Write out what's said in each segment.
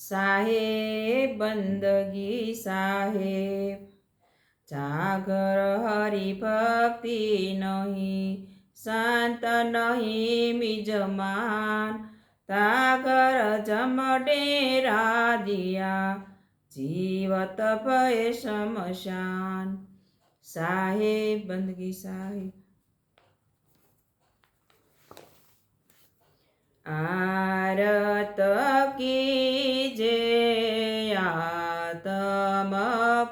સાહેબ બંદગી સાહેબ, જાગર હરિભક્તિ નહીં, શાંત નહીં મિજમાન, તાગર જમડેરા દિયા, જીવત ભય શમશાન. સાહેબ બંદગી સાહેબ. આરત કી જે આતમ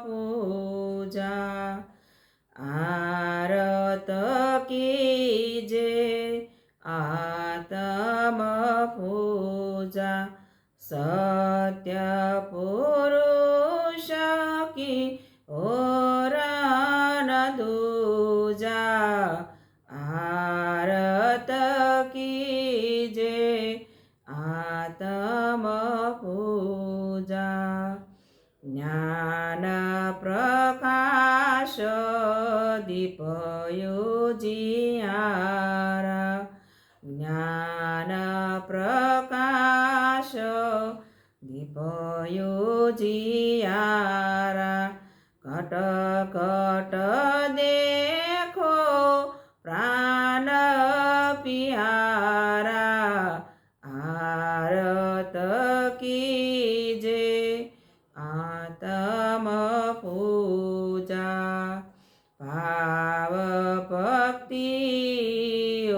પૂજા, આરત કી જે આતમ પૂજા, સત્ય પુરુષ કી ઓરા ન દૂજા, આરત કી જે આતમ પૂજા. જ્ઞાન પ્રકાશ દીપયુજિયારા, જ્ઞાન પ્રકાશ દીપયુજિયારા, ઘટ ઘટ દેખો પ્રાણ પિયારા, આરત કી જે આતમ પૂજા. ભાવ ભક્તિ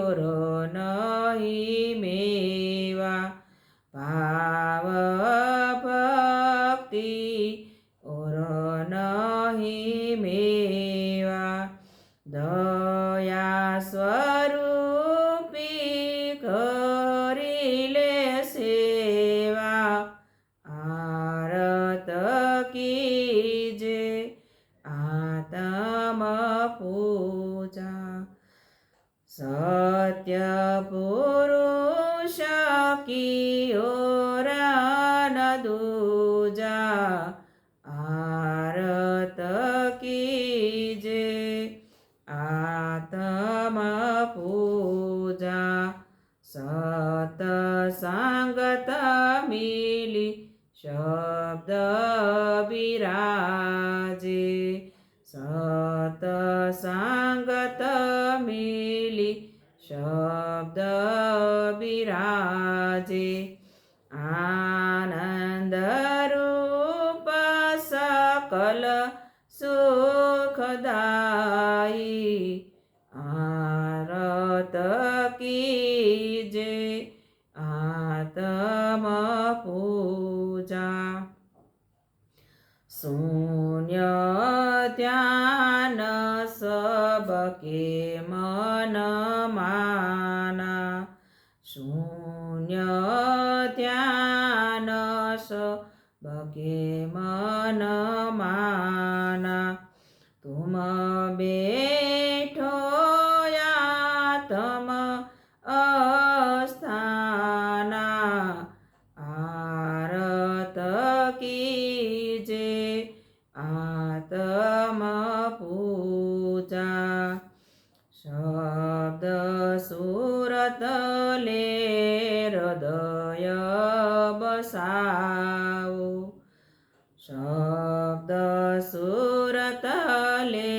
ઓર નહીં મેવા, ભાવ ભક્તિ ઓર નહીં મેવા, દયા સ્વરૂપી કરી લે સેવા, આરત કી જે આતમ પૂજા. સત્ય પુરુષ કી ઓરા ન દૂજા, આરત કી જે આતમ પૂજા. સત સંગત મિલી શબ્દ બિરાજે, સત સંગત મિલી શબ્દ બિરાજે, આનંદ રૂપ સકલ સુખદાયી, આરત કી જે આતમ પૂજા. શૂન્ય ધ્યાન સબકે મન માના, શૂન્ય ધ્યાન સબકે મન માના, તુમ બેઠો આતમ અસ્થાના, આરત કી જે આતમ પૂજા. શબ્દ સુરત લે હૃદય બસાવો, શબ્દ સુરત લે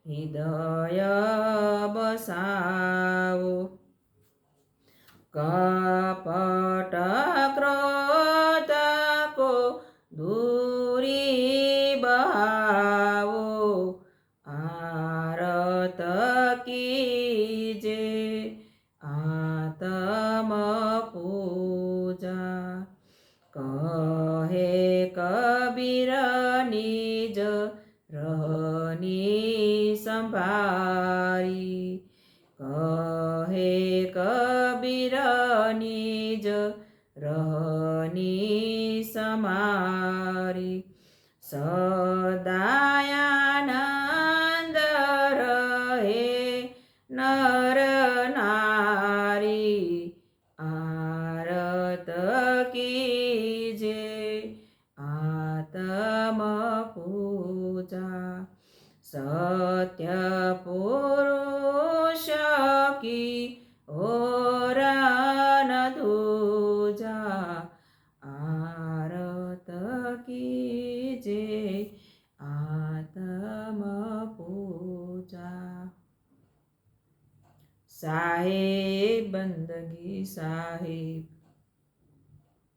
હૃદય બસાવો, કપટ ક્રોધ કો દૂરી બહાવો, આરત કી જે આતમ પૂજા. કહે કબીર નિજ રહની સંભારી, કહે કબીર નિજ રહની સમારી, સદાયાનંદ રહે નર નારી, આરત કી જે આતમ પૂજા. સત્ય પુરુષ કી ઓરા ન દૂજા, આર कीजे आत्म पूजा। साहेब बंदगी साहेब